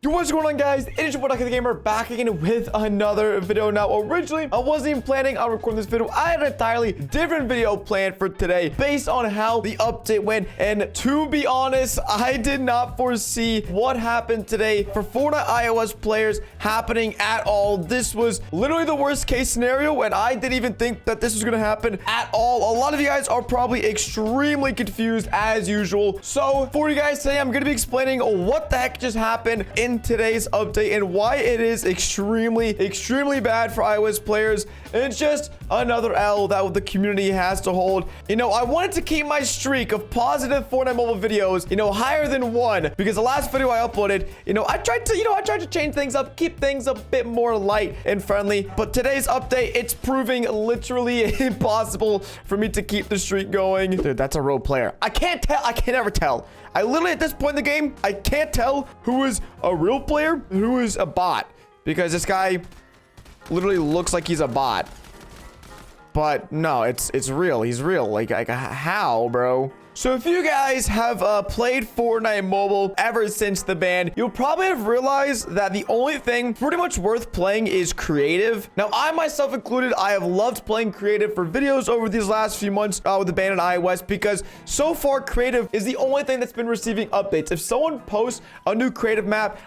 Yo, what's going on, guys? It is your boy DuckyTheGamer back again with another video. Now, originally, I wasn't even planning on recording this video. I had an entirely different video planned for today based on how the update went. And to be honest, I did not foresee what happened today for Fortnite iOS players happening at all. This was literally the worst case scenario, and I didn't even think that this was going to happen at all. A lot of you guys are probably extremely confused as usual. So for you guys today, I'm going to be explaining what the heck just happened in today's update and why it is extremely bad for iOS players. And it's just another L that the community has to hold. You know, I wanted to keep my streak of positive Fortnite mobile videos, you know, higher than one, because the last video I uploaded, I tried to change things up, keep things a bit more light and friendly. But today's update, it's proving literally impossible for me to keep the streak going. Dude, that's a real player. I can't ever tell. I literally, at this point in the game, I can't tell who is a real player and who is a bot, because this guy literally looks like he's a bot. But no, it's real. He's real. Like how, bro? So if you guys have played Fortnite mobile ever since the ban, you'll probably have realized that the only thing pretty much worth playing is creative. Now, I myself included, I have loved playing creative for videos over these last few months with the ban on iOS, because so far creative is the only thing that's been receiving updates. If someone posts a new creative map,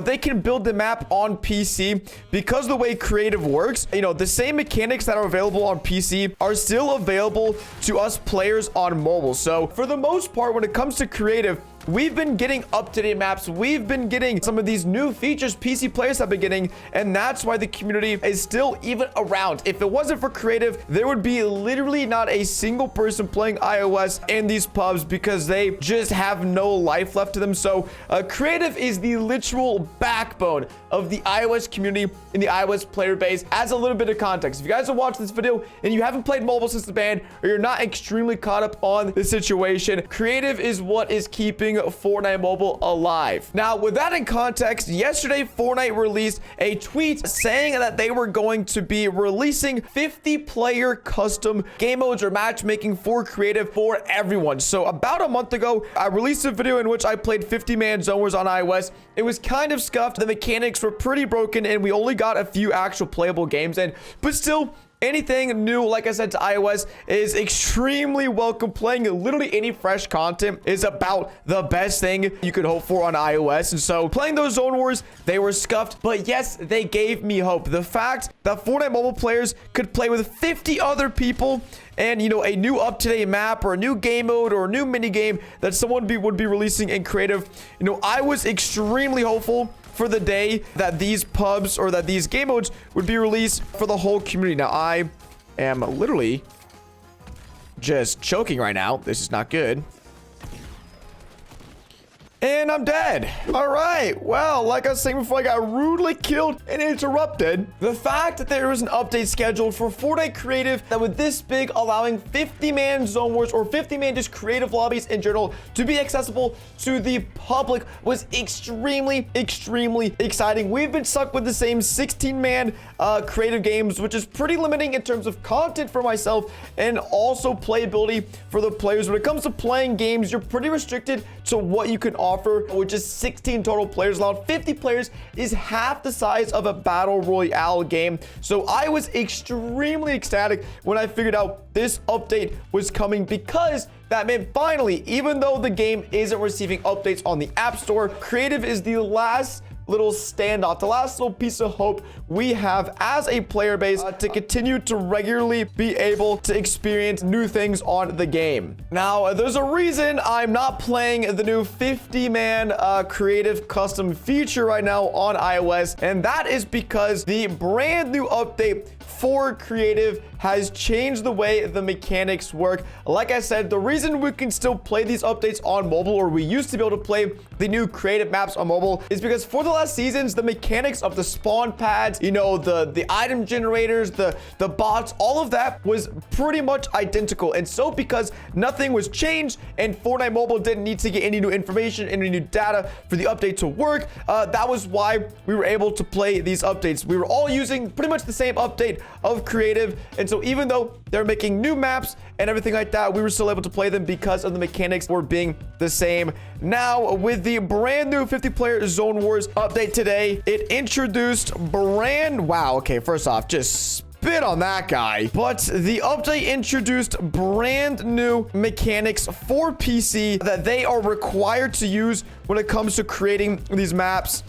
they can build the map on PC because the way creative works, the same mechanics that are available on PC are still available to us players on mobile. So for the most part, when it comes to creative, we've been getting up-to-date maps. We've been getting some of these new features PC players have been getting, and that's why the community is still even around. If it wasn't for creative, there would be literally not a single person playing iOS in these pubs, because they just have no life left to them. So creative is the literal backbone of the iOS community and the iOS player base. As a little bit of context, if you guys are watching this video and you haven't played mobile since the ban, or you're not extremely caught up on the situation, creative is what is keeping Fortnite mobile alive. Now, with that in context, yesterday Fortnite released a tweet saying that they were going to be releasing 50-player custom game modes or matchmaking for creative for everyone. So about a month ago, I released a video in which I played 50-man zone wars on iOS. It was kind of scuffed. The mechanics were pretty broken, and we only got a few actual playable games in, but still, anything new, like I said, to iOS is extremely welcome. Playing literally any fresh content is about the best thing you could hope for on iOS. And so playing those zone wars, they were scuffed, but yes, they gave me hope. The fact that Fortnite mobile players could play with 50 other people and, a new up-to-date map or a new game mode or a new mini game that someone would be releasing in creative, I was extremely hopeful for the day that these pubs or that these game modes would be released for the whole community. Now, I am literally just choking right now. This is not good. And I'm dead. All right. Well, like I was saying before, I got rudely killed and interrupted. The fact that there was an update scheduled for Fortnite creative that was this big, allowing 50-man zone wars or 50-man just creative lobbies in general to be accessible to the public was extremely exciting. We've been stuck with the same 16-man creative games, which is pretty limiting in terms of content for myself and also playability for the players. When it comes to playing games, you're pretty restricted to what you can offer, which is 16 total players allowed. 50 players is half the size of a battle royale game. So I was extremely ecstatic when I figured out this update was coming, because that meant finally, even though the game isn't receiving updates on the App Store, creative is the last little standoff, the last little piece of hope we have as a player base to continue to regularly be able to experience new things on the game. Now, there's a reason I'm not playing the new 50-man creative custom feature right now on iOS, and that is because the brand new update for creative has changed the way the mechanics work. Like I said, the reason we can still play these updates on mobile, or we used to be able to play the new creative maps on mobile, is because for the last seasons, the mechanics of the spawn pads, the item generators, the bots, all of that was pretty much identical. And so because nothing was changed and Fortnite mobile didn't need to get any new information, any new data for the update to work, that was why we were able to play these updates. We were all using pretty much the same update of creative. And so even though they're making new maps and everything like that, we were still able to play them because of the mechanics were being the same. Now, with the brand new 50-player Zone Wars update today, it introduced wow, okay, first off, just spit on that guy. But the update introduced brand new mechanics for PC that they are required to use when it comes to creating these maps.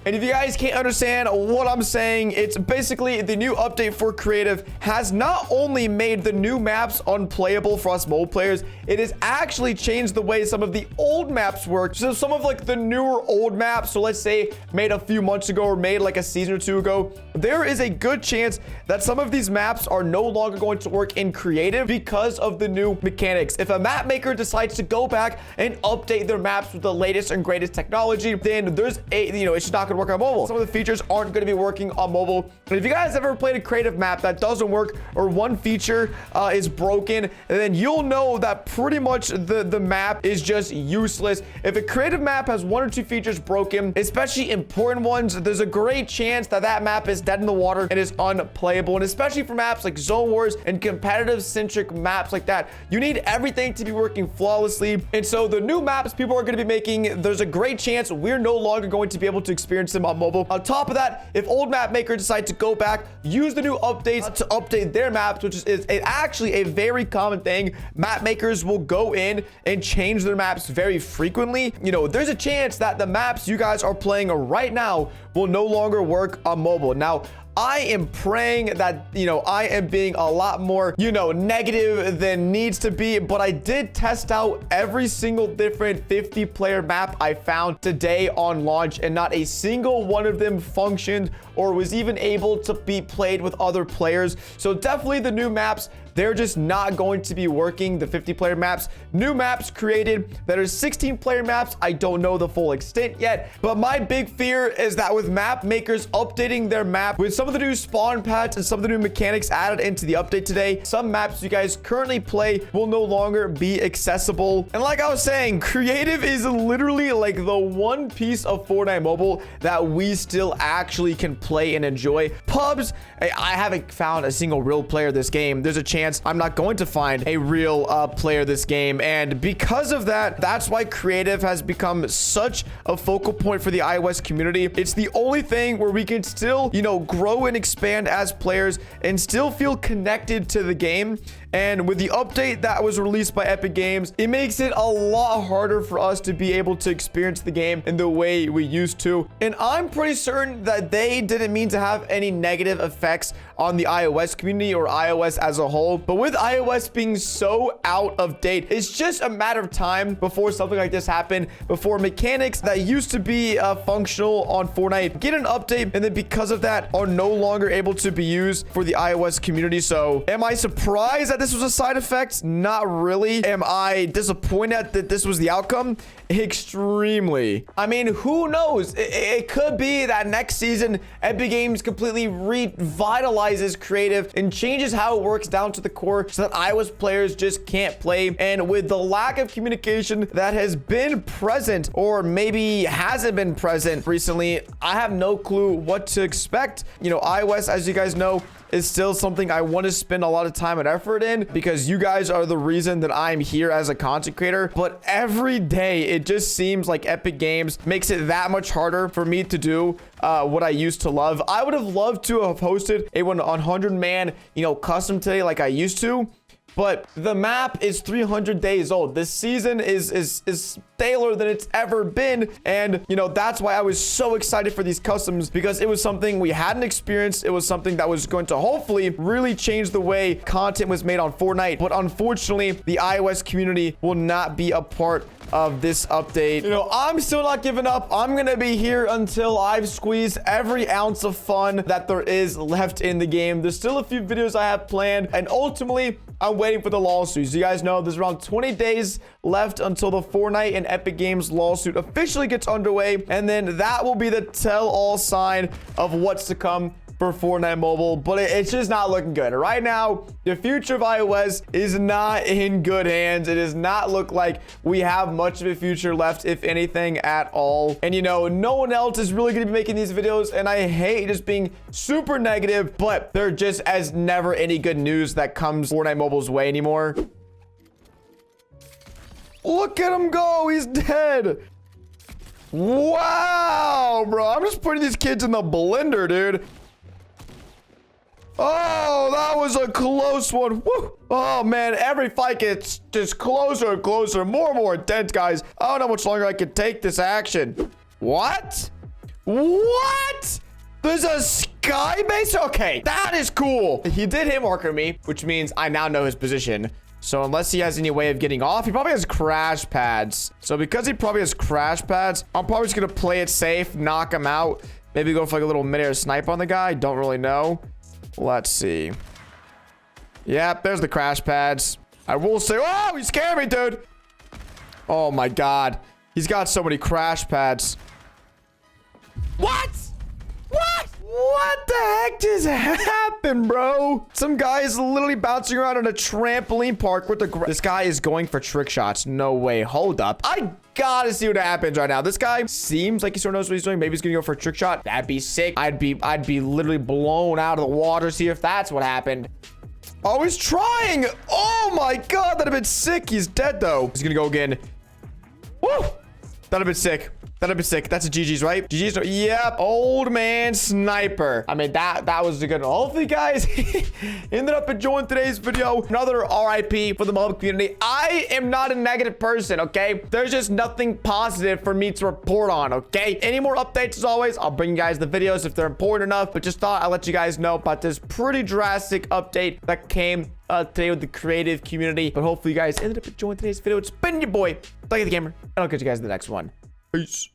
And if you guys can't understand what I'm saying, it's basically the new update for creative has not only made the new maps unplayable for us mobile players, it has actually changed the way some of the old maps work. So some of like the newer old maps, so let's say made a few months ago or made like a season or two ago, there is a good chance that some of these maps are no longer going to work in creative because of the new mechanics. If a map maker decides to go back and update their maps with the latest and greatest technology, then there's it's just not going to work on mobile. Some of the features aren't going to be working on mobile. And if you guys ever played a creative map that doesn't work or one feature is broken, then you'll know that pretty much the map is just useless. If a creative map has one or two features broken, especially important ones, there's a great chance that that map is dead in the water and is unplayable. And especially for maps like Zone Wars and competitive centric maps like that, you need everything to be working flawlessly. And so the new maps people are going to be making, there's a great chance we're no longer going to be able to experience them on mobile. On top of that, if old map makers decide to go back, use the new updates to update their maps, which is actually a very common thing. Map makers will go in and change their maps very frequently. There's a chance that the maps you guys are playing right now will no longer work on mobile. Now, I am praying that, I am being a lot more, negative than needs to be, but I did test out every single different 50-player map I found today on launch, and not a single one of them functioned or was even able to be played with other players. So definitely the new maps, they're just not going to be working. The 50-player maps, new maps created that are 16-player maps. I don't know the full extent yet, but my big fear is that with map makers updating their map with some of the new spawn pads and some of the new mechanics added into the update today, some maps you guys currently play will no longer be accessible. And like I was saying, creative is literally like the one piece of Fortnite mobile that we still actually can play and enjoy. Pubs, I haven't found a single real player this game. There's a chance I'm not going to find a real player this game, and because of that, that's why creative has become such a focal point for the iOS community. It's the only thing where we can still, grow and expand as players and still feel connected to the game. And with the update that was released by Epic Games, it makes it a lot harder for us to be able to experience the game in the way we used to. And I'm pretty certain that they didn't mean to have any negative effects on the iOS community or iOS as a whole. But with iOS being so out of date, it's just a matter of time before something like this happened, before mechanics that used to be functional on Fortnite get an update, and then because of that are no longer able to be used for the iOS community. So am I surprised that this was a side effect? Not really. Am I disappointed that this was the outcome? Extremely. I mean, who knows? It could be that next season Epic Games completely revitalizes creative and changes how it works down to the core so that iOS players just can't play. And with the lack of communication that has been present, or maybe hasn't been present recently, I have no clue what to expect. iOS, as you guys know, is still something I want to spend a lot of time and effort in, because you guys are the reason that I'm here as a content creator. But every day it just seems like Epic Games makes it that much harder for me to do what I used to love. I would have loved to have hosted a 100-man custom today like I used to, but the map is 300 days old. This season is staler than it's ever been. And, that's why I was so excited for these customs, because it was something we hadn't experienced. It was something that was going to hopefully really change the way content was made on Fortnite. But unfortunately, the iOS community will not be a part of this update. I'm still not giving up. I'm going to be here until I've squeezed every ounce of fun that there is left in the game. There's still a few videos I have planned, and ultimately, I'm waiting for the lawsuits. You guys know there's around 20 days left until the Fortnite and Epic Games lawsuit officially gets underway, and then that will be the tell-all sign of what's to come for Fortnite Mobile, but it's just not looking good. Right now, the future of iOS is not in good hands. It does not look like we have much of a future left, if anything at all. And, you know, no one else is really going to be making these videos, and I hate just being super negative, but there just as never any good news that comes Fortnite Mobile's way anymore. Look at him go. He's dead. Wow, bro. I'm just putting these kids in the blender, dude. Oh, that was a close one. Woo. Oh, man. Every fight gets just closer and closer. More and more intense, guys. I don't know how much longer I can take this action. What? What? There's a sky base? Okay, that is cool. He did hit marker me, which means I now know his position. So unless he has any way of getting off, he probably has crash pads. So because he probably has crash pads, I'm probably just going to play it safe, knock him out. Maybe go for like a little mid-air snipe on the guy. Don't really know. Let's see. Yep, there's the crash pads. I will say, oh, he scared me, dude. Oh my God. He's got so many crash pads. What? What? What the heck just happened, bro? Some guy is literally bouncing around on a trampoline park with the... This guy is going for trick shots. No way. Hold up. I gotta see what happens right now. This guy seems like he sort of knows what he's doing. Maybe he's gonna go for a trick shot. That'd be sick. I'd be literally blown out of the water. See if that's what happened. Oh, he's trying. Oh my God. That'd have been sick. He's dead though. He's gonna go again. Woo. That'd have been sick. That'd have been sick. That's a GG's, right? GG's. Yep. Old man sniper. I mean, that was a good one. Hopefully, guys, ended up enjoying today's video. Another RIP for the mobile community. I am not a negative person, okay? There's just nothing positive for me to report on, okay? Any more updates, as always, I'll bring you guys the videos if they're important enough. But just thought I'd let you guys know about this pretty drastic update that came today with the creative community. But hopefully, you guys ended up enjoying today's video. It's been your boy, DuckyTheGamer, and I'll catch you guys in the next one. Peace.